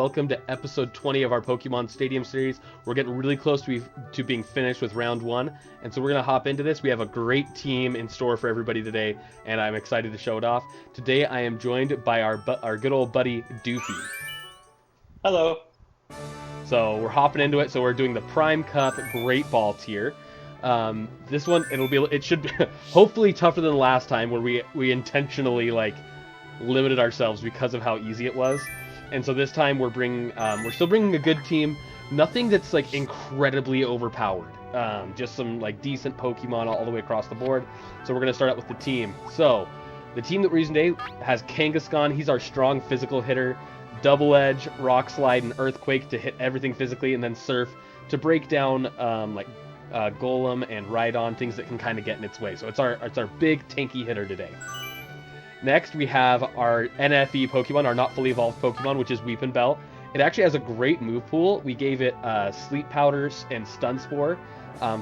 welcome to episode 20 of our Pokemon Stadium series. We're getting really close to being finished with round 1, and so we're going to hop into this. We have a great team in store for everybody today, and I'm excited to show it off. Today I am joined by our good old buddy, Doofy. Hello. So we're hopping into it, so we're doing the Prime Cup Great Ball tier. This one, it should be hopefully tougher than the last time where we intentionally, limited ourselves because of how easy it was. And so this time we're still bringing a good team. Nothing that's incredibly overpowered. Just some decent Pokemon all the way across the board. So we're gonna start out with the team. So the team that we're using today has Kangaskhan. He's our strong physical hitter. Double Edge, Rock Slide, and Earthquake to hit everything physically, and then Surf to break down Golem and Rhydon, things that can kind of get in its way. So it's our big tanky hitter today. Next, we have our NFE Pokemon, our not fully evolved Pokemon, which is Weepinbell. It actually has a great move pool. We gave it Sleep Powders and Stun Spore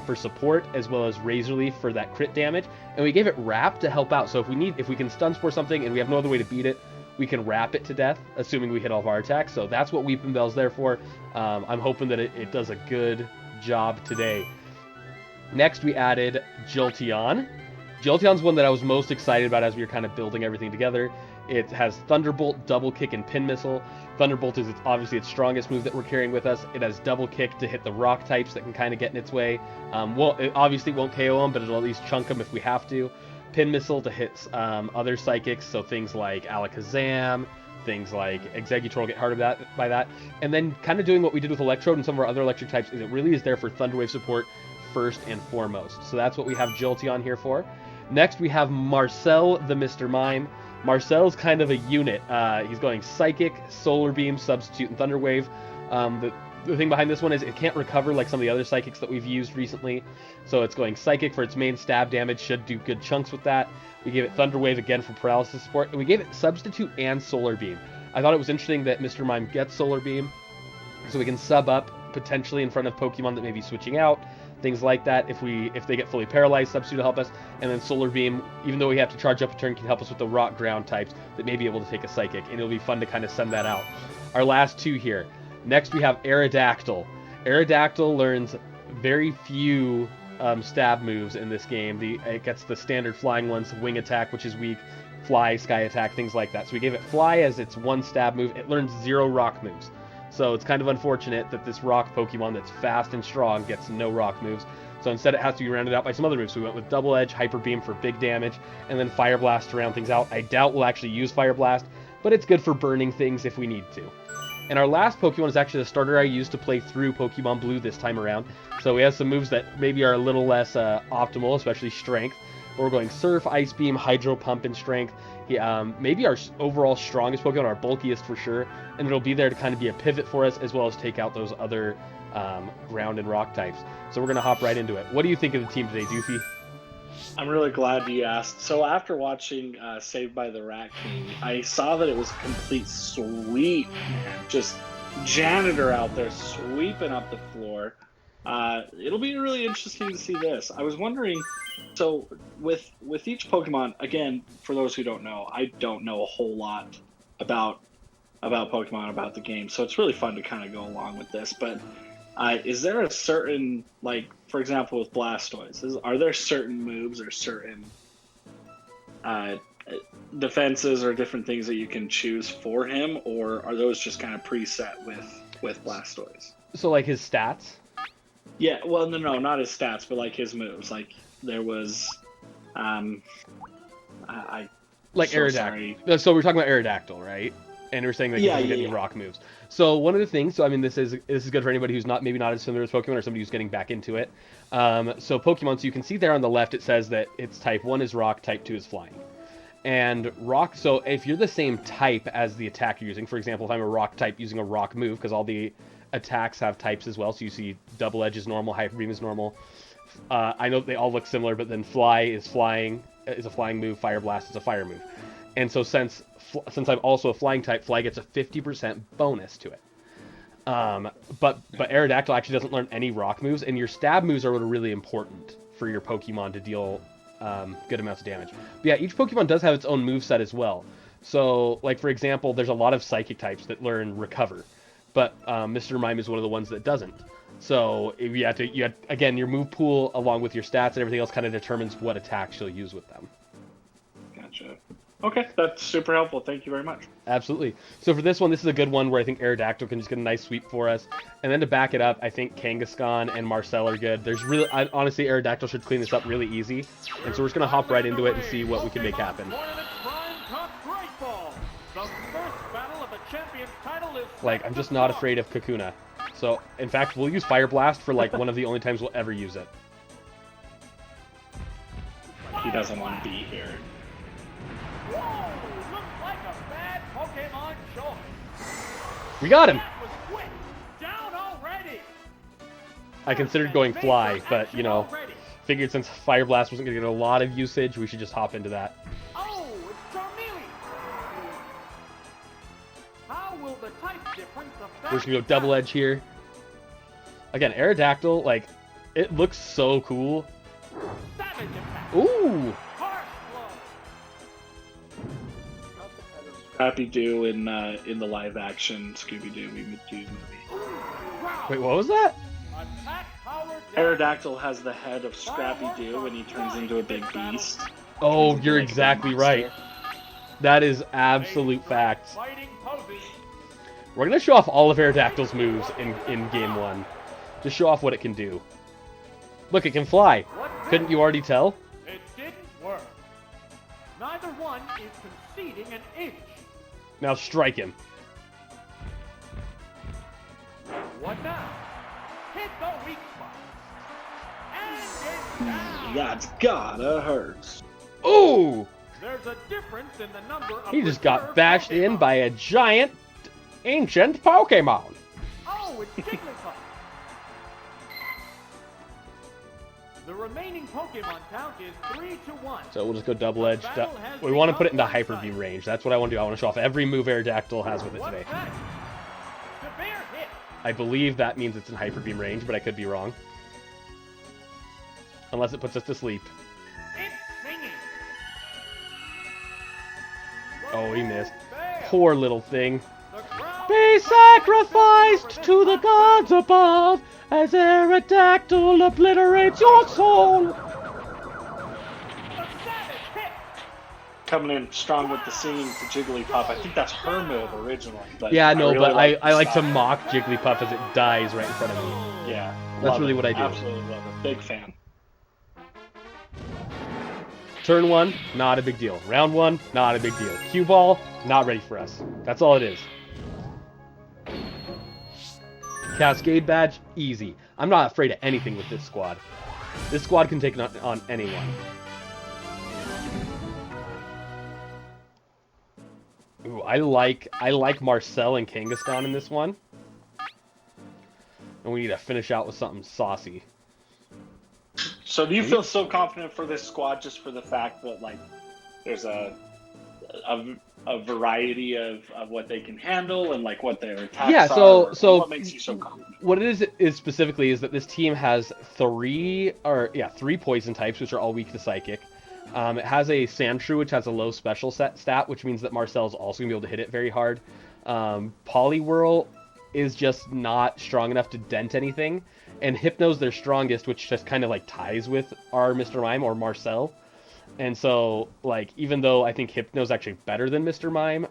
for support, as well as Razor Leaf for that crit damage. And we gave it Wrap to help out. So if we can Stun Spore something and we have no other way to beat it, we can Wrap it to death, assuming we hit all of our attacks. So that's what Weepinbell's there for. I'm hoping that it does a good job today. Next, we added Jolteon. Jolteon's one that I was most excited about as we were kind of building everything together. It has Thunderbolt, Double Kick, and Pin Missile. Thunderbolt is obviously its strongest move that we're carrying with us. It has Double Kick to hit the rock types that can kind of get in its way. It obviously won't KO them, but it'll at least chunk them if we have to. Pin Missile to hit other psychics, so things like Alakazam, things like Exeggutor get hard by that. And then kind of doing what we did with Electrode and some of our other electric types is it really is there for Thunder Wave support first and foremost. So that's what we have Jolteon here for. Next, we have Marcel the Mr. Mime. Marcel's kind of a unit. He's going Psychic, Solar Beam, Substitute, and Thunder Wave. The thing behind this one is it can't recover like some of the other Psychics that we've used recently. So it's going Psychic for its main stab damage, should do good chunks with that. We gave it Thunder Wave again for paralysis support, and we gave it Substitute and Solar Beam. I thought it was interesting that Mr. Mime gets Solar Beam, so we can sub up potentially in front of Pokemon that may be switching out. Things like that, if they get fully paralyzed, Substitute will help us, and then Solar Beam, even though we have to charge up a turn, can help us with the rock ground types that may be able to take a Psychic, and it'll be fun to kind of send that out. Our last two here. Next we have Aerodactyl. Aerodactyl learns very few stab moves in this game. It gets the standard flying ones, Wing Attack, which is weak, Fly, Sky Attack, things like that. So we gave it Fly as its one stab move. It learns 0 rock moves. So it's kind of unfortunate that this rock Pokemon that's fast and strong gets no rock moves. So instead it has to be rounded out by some other moves. So we went with Double Edge, Hyper Beam for big damage, and then Fire Blast to round things out. I doubt we'll actually use Fire Blast, but it's good for burning things if we need to. And our last Pokemon is actually the starter I used to play through Pokemon Blue this time around. So we have some moves that maybe are a little less optimal, especially Strength. But we're going Surf, Ice Beam, Hydro Pump, and Strength. Maybe our overall strongest Pokemon, our bulkiest for sure, and it'll be there to kind of be a pivot for us, as well as take out those other ground and rock types. So we're going to hop right into it. What do you think of the team today, Doofy? I'm really glad you asked. So after watching Saved by the Rat King, I saw that it was a complete sweep. Just janitor out there sweeping up the floor. It'll be really interesting to see this. I was wondering, so with each Pokemon, again, for those who don't know, I don't know a whole lot about Pokemon, about the game, so it's really fun to kind of go along with this. But is there a certain, for example, with Blastoise, are there certain moves or certain defenses or different things that you can choose for him, or are those just kind of preset with Blastoise? So his stats? Yeah, well, no, not his stats, but his moves. There was, Aerodactyl. So we're talking about Aerodactyl, right? And we're saying that he doesn't get any rock moves. So one of the things, this is good for anybody who's maybe not as familiar with Pokemon, or somebody who's getting back into it. So Pokemon, so you can see there on the left, it says that its type 1 is rock, type 2 is flying. And rock, so if you're the same type as the attack you're using, for example, if I'm a rock type using a rock move, because all the attacks have types as well, so you see Double Edge is normal, Hyper Beam is normal. I know they all look similar, but then Fly is a flying move, Fire Blast is a fire move. And so since I'm also a flying type, Fly gets a 50% bonus to it. But Aerodactyl actually doesn't learn any rock moves, and your stab moves are really important for your Pokemon to deal good amounts of damage. But yeah, each Pokemon does have its own moveset as well. So, for example, there's a lot of Psychic types that learn Recover. but Mr. Mime is one of the ones that doesn't. So if you have to, again, your move pool along with your stats and everything else kind of determines what attacks you'll use with them. Gotcha. Okay, that's super helpful. Thank you very much. Absolutely. So for this one, this is a good one where I think Aerodactyl can just get a nice sweep for us. And then to back it up, I think Kangaskhan and Marcel are good. There's really, honestly, Aerodactyl should clean this up really easy. And so we're just going to hop right into it and see what we can make happen. Like, I'm just not afraid of Kakuna. So, in fact, we'll use Fire Blast for, like, one of the only times we'll ever use it. He doesn't want to be here. Whoa, looks like a bad Pokemon choice. We got him! That was quick. Down already. I considered going Fly, but, you know, figured since Fire Blast wasn't going to get a lot of usage, we should just hop into that. Oh, it's Charmeleon. How will the type difference affect? We're just going to go Double Edge here. Again, Aerodactyl, like, it looks so cool. Savage attack. Ooh! Harsh blow. Scrappy Doo in the live action Scooby Doo movie. Wow. Wait, what was that? Attack power down. Aerodactyl has the head of Scrappy Doo when he turns into a big beast. Oh, Turns you're into, like, a big exactly monster. right. That is absolute facts. Fighting poses. We're going to show off all of Aerodactyl's moves in Game 1. Just show off what it can do. Look, it can fly. Couldn't you already tell? It didn't work. Neither one is conceding an inch. Now strike him. What now? Hit the weak spot. And it's down. That's gotta hurt. Ooh! There's a difference in the number of He just got reserve bashed in Pokemon. by a giant, ancient Pokemon. Oh, it's Jigglypuff. The remaining Pokemon count is 3-1. So we'll just go Double Edge. We want to put it into Hyper Beam range. That's what I want to do. I want to show off every move Aerodactyl has with it What's today. that? Severe hit. I believe that means it's in Hyper Beam range, but I could be wrong. Unless it puts us to sleep. It's singing. Oh, he missed. Fail. Poor little thing. The crowd Be sacrificed to the gods above as Aerodactyl obliterates your soul. The savage hit. Coming in strong with the singing to Jigglypuff. I think that's her move originally. But Yeah, no, really but I like to style. mock Jigglypuff as it dies right in front of me. Yeah, That's love really it. what I do. Absolutely love it. Big fan. Turn 1, not a big deal. Round 1, not a big deal. Cue ball, not ready for us. That's all it is. Cascade badge, easy. I'm not afraid of anything with this squad. This squad can take on anyone. Ooh, I like Marcel and Kangaskhan in this one. And we need to finish out with something saucy. So do you feel so confident for this squad just for the fact that like there's a variety of what they can handle and like what their attacks Yeah, are? so What makes you so confident? what it is specifically is that this team has three poison types, which are all weak to psychic. It has a Sandshrew, which has a low special stat, which means that Marcel's also gonna be able to hit it very hard. Poliwhirl is just not strong enough to dent anything, and Hypno's their strongest, which just kind of like ties with our Mr. Mime or Marcel. And so, like, even though I think Hypno's actually better than Mr. Mime,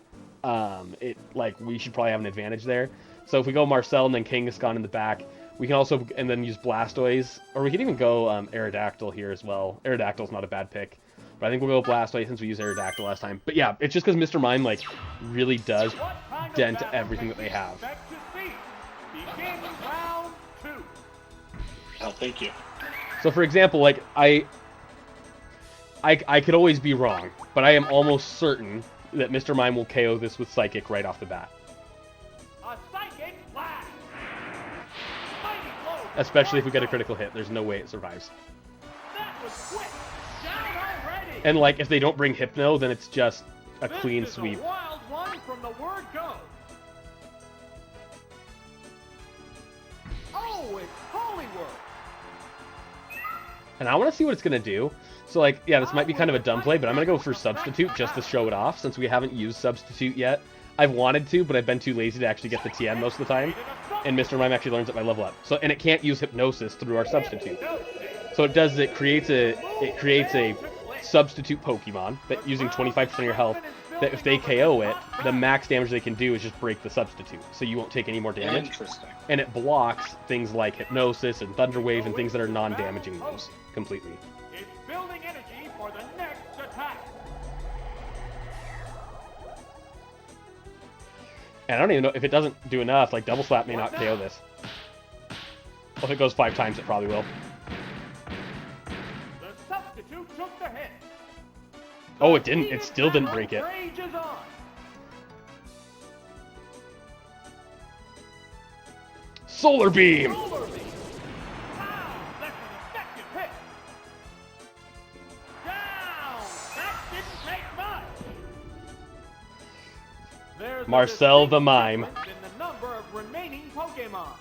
we should probably have an advantage there. So if we go Marcel and then Kangaskhan in the back, we can also, and then use Blastoise, or we can even go Aerodactyl here as well. Aerodactyl's not a bad pick, but I think we'll go Blastoise since we used Aerodactyl last time. But yeah, it's just because Mr. Mime, like, really does What kind of dent battle everything can that they we have. expect to see? Begin round 2. Oh, thank you. So for example, like, I could always be wrong, but I am almost certain that Mr. Mime will KO this with Psychic right off the bat. A psychic blast. Mighty blow. Especially if we get a critical hit, there's no way it survives. That was quick. Down already. And like, if they don't bring Hypno, then it's just a clean This is sweep. A wild one from the word go. Oh, it's Poliwhirl. And I want to see what it's going to do. So like, yeah, this might be kind of a dumb play, but I'm going to go for Substitute just to show it off, since we haven't used Substitute yet I've wanted to, but I've been too lazy to actually get the TM most of the time. And Mr. Mime actually learns at my level up. So, and it can't use Hypnosis through our substitute. So it does, it creates a substitute Pokemon that using 25% of your health, that if they KO it, the max damage they can do is just break the substitute. So you won't take any more damage. Interesting. And it blocks things like Hypnosis and Thunder Wave and things that are non-damaging moves completely. It's building energy for the next attack. And I don't even know if it doesn't do enough, like Double Slap may not KO this. Well, if it goes 5 times, it probably will. The substitute took the hit. Oh, it didn't. It still didn't break it. Rage is on. Solar Beam! Solar Beam. Wow, that's an effective hit. Down. That didn't take much. There's a Marcel the distinct Mime. difference in the number of remaining Pokemon.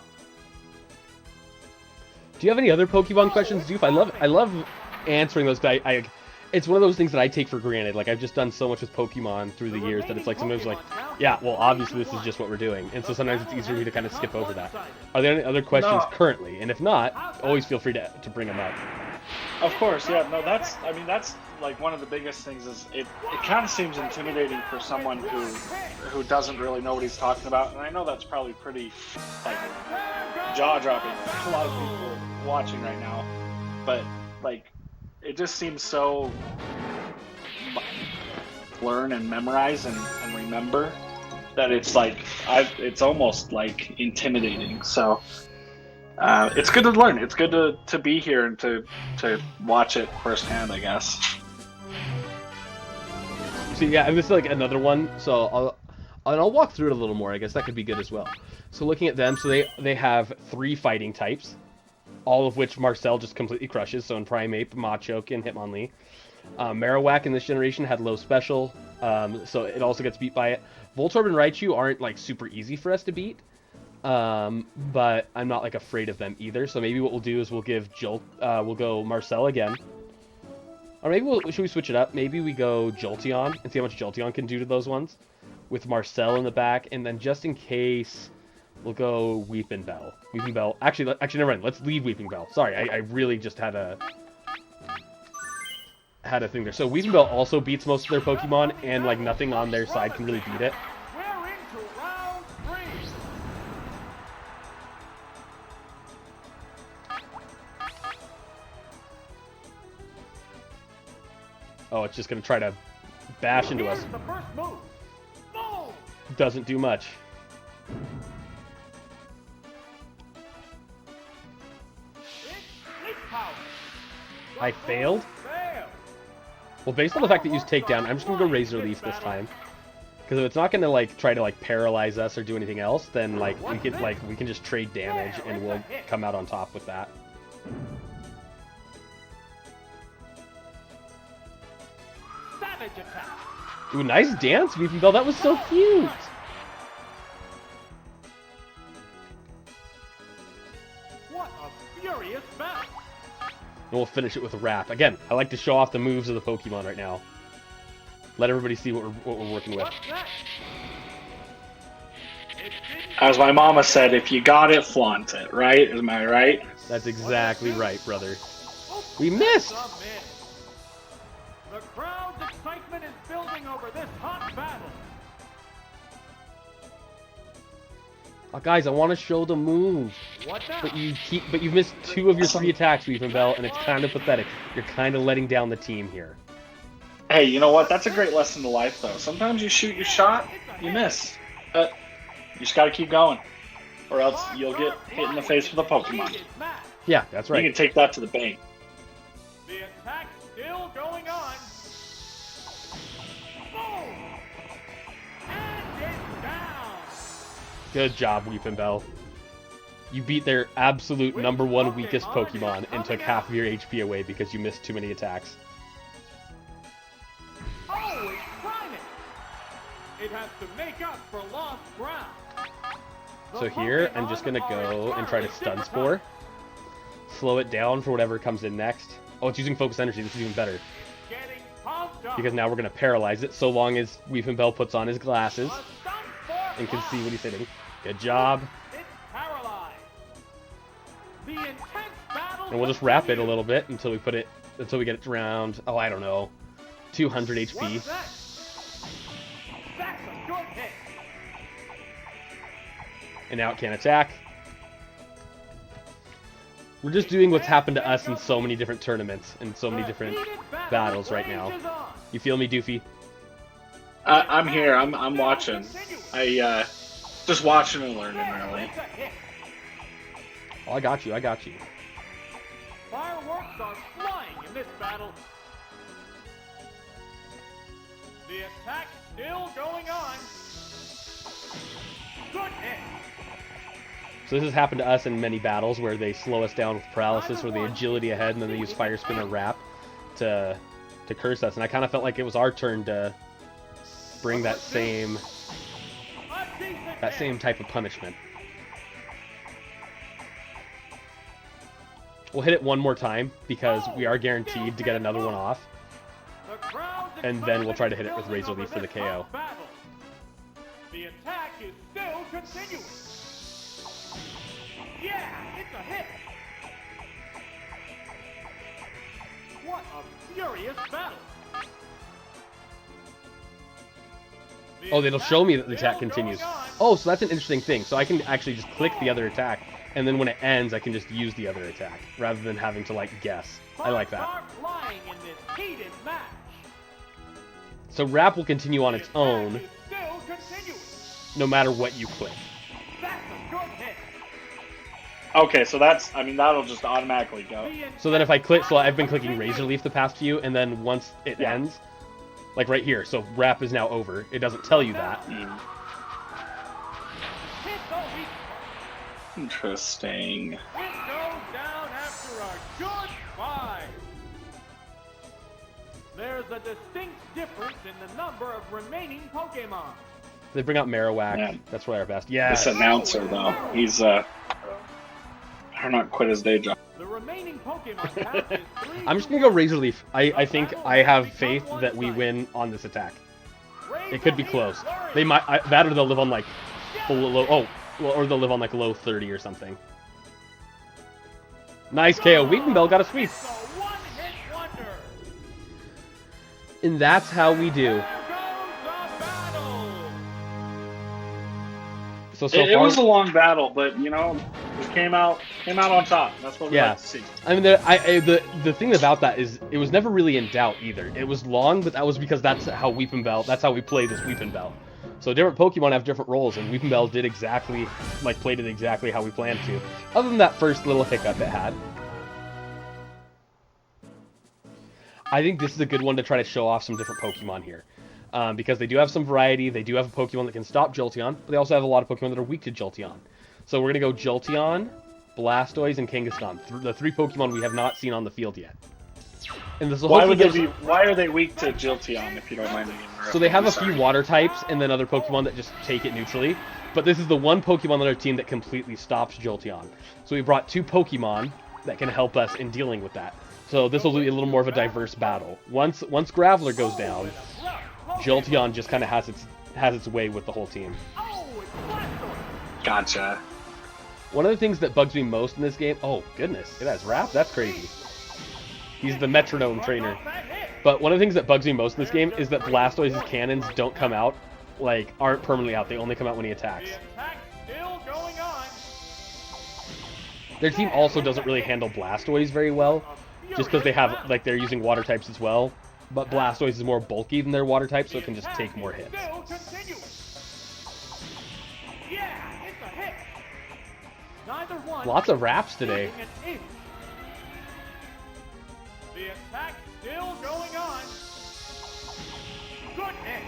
Do you have any other Pokemon questions, Doof? I love answering those. It's one of those things that I take for granted. Like, I've just done so much with Pokemon through the years that it's like sometimes like, yeah, well, obviously this is just what we're doing. And so sometimes it's easier for me to kind of skip over that. Are there any other questions currently? And if not, always feel free to bring them up. Of course, yeah. No, that's like one of the biggest things is it kind of seems intimidating for someone who doesn't really know what he's talking about. And I know that's probably pretty like jaw-dropping for a lot of people watching right now. But like it just seems so learn and memorize and remember that it's like it's almost like intimidating. So it's good to learn. It's good to be here and to watch it firsthand, I guess. So yeah, and this is like another one. So I'll walk through it a little more. I guess that could be good as well. So looking at them, so they have 3 fighting types, all of which Marcel just completely crushes. So in Primeape, Machoke, and Hitmonlee. Marowak in this generation had low special, so it also gets beat by it. Voltorb and Raichu aren't like super easy for us to beat. But I'm not like afraid of them either. So maybe what we'll do is we'll go Marcel again. Or maybe should we switch it up? Maybe we go Jolteon and see how much Jolteon can do to those ones with Marcel in the back, and then just in case, we'll go Weepinbell. Weepinbell. Actually, never mind. Let's leave Weepinbell. Sorry, I really just had a thing there. So Weepinbell also beats most of their Pokemon, and like nothing on their side can really beat it. We're into round 3. Oh, it's just gonna try to bash into us. Here's the first move. Boom! Doesn't do much. It's Leaf Power. I failed? Fail. Well, based on the fact that you use Takedown, I'm just gonna go Razor Leaf this time. Because if it's not gonna like try to like paralyze us or do anything else, then like we can just trade damage and we'll come out on top with that. Savage attack. Ooh, nice dance, Weepinbell. That was so cute. What a furious bout. And we'll finish it with a Wrap. Again, I like to show off the moves of the Pokemon right now. Let everybody see what we're working with. What's next? It didn't As my mama said, if you got it, flaunt it, right? Am I right? That's exactly right, brother. We missed! submit. The crowd's excitement is building over this hot battle. Oh, guys, I want to show the move. What now? But you've missed 2 of your 3 attacks, Weepinbell, and it's kind of pathetic. You're kind of letting down the team here. Hey, you know what? That's a great lesson to life, though. Sometimes you shoot your shot, you miss. But you just gotta keep going. Or else you'll get hit in the face with a Pokemon. Yeah, that's You right. can take that to the bank. The attack's still going on. Boom! And it's down. Good job, Weepinbell. You beat their absolute #1 weakest Pokemon and took half of your HP away because you missed too many attacks. Oh, it's Primeape. It has to make up for lost ground. So here, I'm just gonna go and try to Stun Spore. Slow it down for whatever comes in next. Oh, it's using Focus Energy. This is even better. Getting pumped up. Because now we're gonna paralyze it so long as Weepinbell puts on his glasses. A stun and can see what he's hitting. Good job. It's paralyzed. The intense battle. And we'll just wrap it a little bit until we get it around, oh, I don't know, 200 HP. What's that? That's a good hit. And now it can't attack. We're just doing what's happened to us in so many different tournaments and so many different battles right now. You feel me, Doofy? I'm here. I'm watching. I just watching and learning, really. Oh, I got you. I got you. Fireworks are flying in this battle. The attack still going on. Good hit. So this has happened to us in many battles where they slow us down with paralysis or the agility ahead, and then they use Fire Spin or Wrap to curse us. And I kind of felt like it was our turn to bring that same type of punishment. We'll hit it one more time because we are guaranteed to get another one off. And then we'll try to hit it with Razor Leaf for the KO. The attack is still continuing. Yeah, it's a hit. What a furious battle. Oh, it'll show me that the attack continues. Oh, so that's an interesting thing. So I can actually just click the other attack, and then when it ends, I can just use the other attack, rather than having to, like, guess. I like that. So Wrap will continue on its own, no matter what you click. Okay, so that's, I mean, that'll just automatically go. So then if I click, so I've been clicking Razor Leaf the past few, and then once it ends, like right here, so Wrap is now over. It doesn't tell you that. Interesting. It goes down after a good fight. There's a distinct difference in the number of remaining Pokemon. They bring out Marowak. Yeah. That's probably our best. Yeah. This announcer, though, he's, not quit his day job. The remaining Pokemon path is 3. I'm just gonna go Razor Leaf. I think I have faith that we win on this attack. It could be close. They might that, or they'll live on like low. Or they'll live on like low 30 or something. Nice KO. Weepinbell got a sweep. And that's how we do. So it was a long battle, but you know, we came out on top. That's what we like to see. I mean, the thing about that is it was never really in doubt either. It was long, but that was because that's how Weepinbell. That's how we play this Weepinbell. So different Pokemon have different roles, and Weepinbell did exactly played it exactly how we planned to. Other than that first little hiccup it had. I think this is a good one to try to show off some different Pokemon here. Because they do have some variety, they do have a Pokemon that can stop Jolteon, but they also have a lot of Pokemon that are weak to Jolteon. So we're going to go Jolteon, Blastoise, and Kangaskhan, the 3 Pokemon we have not seen on the field yet. And this why are they weak to Jolteon, if you don't mind me? So they have a few water types and then other Pokemon that just take it neutrally, but this is the one Pokemon on our team that completely stops Jolteon. So we brought 2 Pokemon that can help us in dealing with that. So this will be a little more of a diverse battle. Once Graveler goes down, Jolteon just kind of has its way with the whole team. Gotcha. One of the things that bugs me most in this game... Oh, goodness. It has Wrap? That's crazy. He's the metronome trainer. But one of the things that bugs me most in this game is that Blastoise's cannons don't come out, aren't permanently out. They only come out when he attacks. Their team also doesn't really handle Blastoise very well, just because they have, they're using water types as well. But Blastoise is more bulky than their water type, so it can just take more hits. Lots of Wraps today. The attack still going on. Good hit.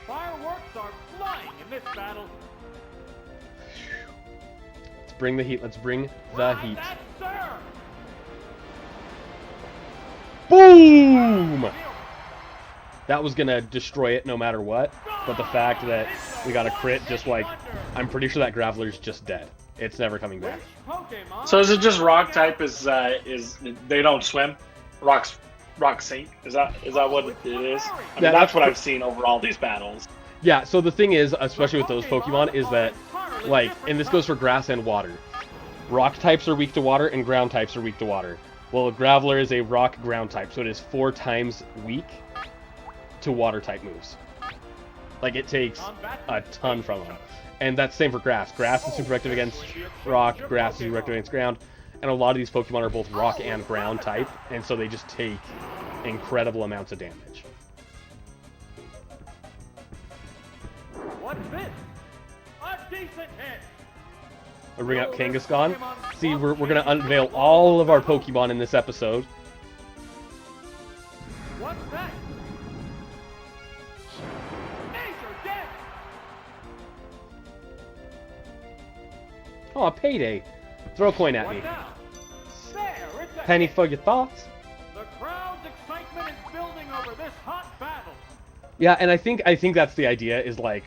Fireworks are flying in this battle. Let's bring the heat. Let's bring the heat. Boom! That was gonna destroy it no matter what, but the fact that we got a crit, I'm pretty sure that Graveler's just dead. It's never coming back. So is it just rock type? Is they don't swim? Rock sink? Is that what it is? I mean, that's what I've seen over all these battles. Yeah, so the thing is, especially with those Pokemon, is that, like, and this goes for grass and water. Rock types are weak to water, and ground types are weak to water. Well, a Graveler is a rock ground type, so it is 4 times weak to water type moves. Like, it takes a ton from them. And that's the same for grass. Grass is super effective against rock, grass is super effective against ground, and a lot of these Pokemon are both rock and ground type, and so they just take incredible amounts of damage. What's this? A decent hit. I bring out Kangaskhan. See, we're going to unveil all of our Pokemon in this episode. What's that? Major dead. Oh, a payday. Throw a coin at me. What now? There, it's a Penny hit. for your thoughts. The crowd's excitement is building over this hot battle. Yeah, and I think that's the idea, is like,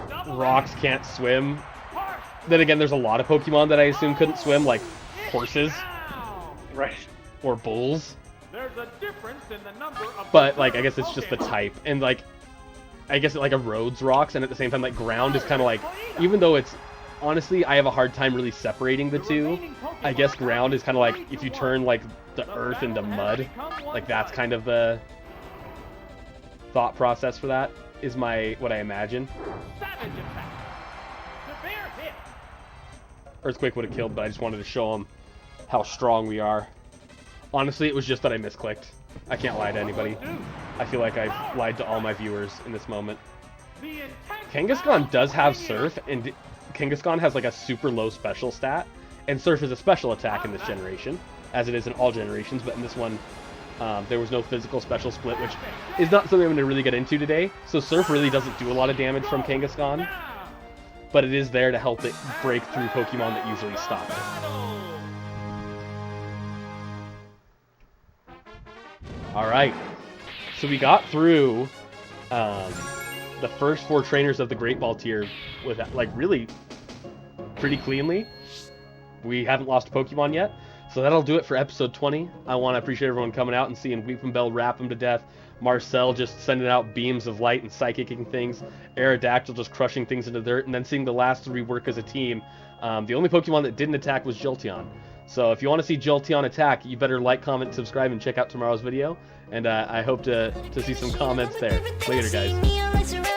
Double rocks can't swim. Harsh. Then again, there's a lot of Pokemon that I assume couldn't swim, like horses Down. Right. or bulls. There's a difference in the number of But, like, I guess it's just the type. And, like, I guess it, like, erodes rocks, and at the same time, like, ground is kind of like, even though it's, honestly, I have a hard time really separating the two. I guess ground is kind of like, if you turn, like, the earth into mud, like, that's kind of the thought process for that, is what I imagine. Savage attack. Severe hit. Earthquake would have killed, but I just wanted to show them how strong we are. Honestly, it was just that I misclicked. I can't lie to anybody. I feel like I've lied to all my viewers in this moment. The intense Kangaskhan does have battle Surf, and Kangaskhan has like a super low special stat, and Surf is a special attack in this generation, as it is in all generations, but in this one, there was no physical special split, which is not something I'm going to really get into today. So Surf really doesn't do a lot of damage from Kangaskhan, down. but it is there to help it break through Pokemon that usually stop it. Alright, so we got through the first 4 trainers of the Great Ball tier with, like, really pretty cleanly. We haven't lost a Pokemon yet, so that'll do it for episode 20. I want to appreciate everyone coming out and seeing Weepinbell wrap him to death, Marcel just sending out beams of light and psychicking things, Aerodactyl just crushing things into dirt, and then seeing the last 3 work as a team. The only Pokemon that didn't attack was Jolteon. So if you want to see Jolteon attack, you better like, comment, subscribe, and check out tomorrow's video. And I hope to see some comments there. Later, guys.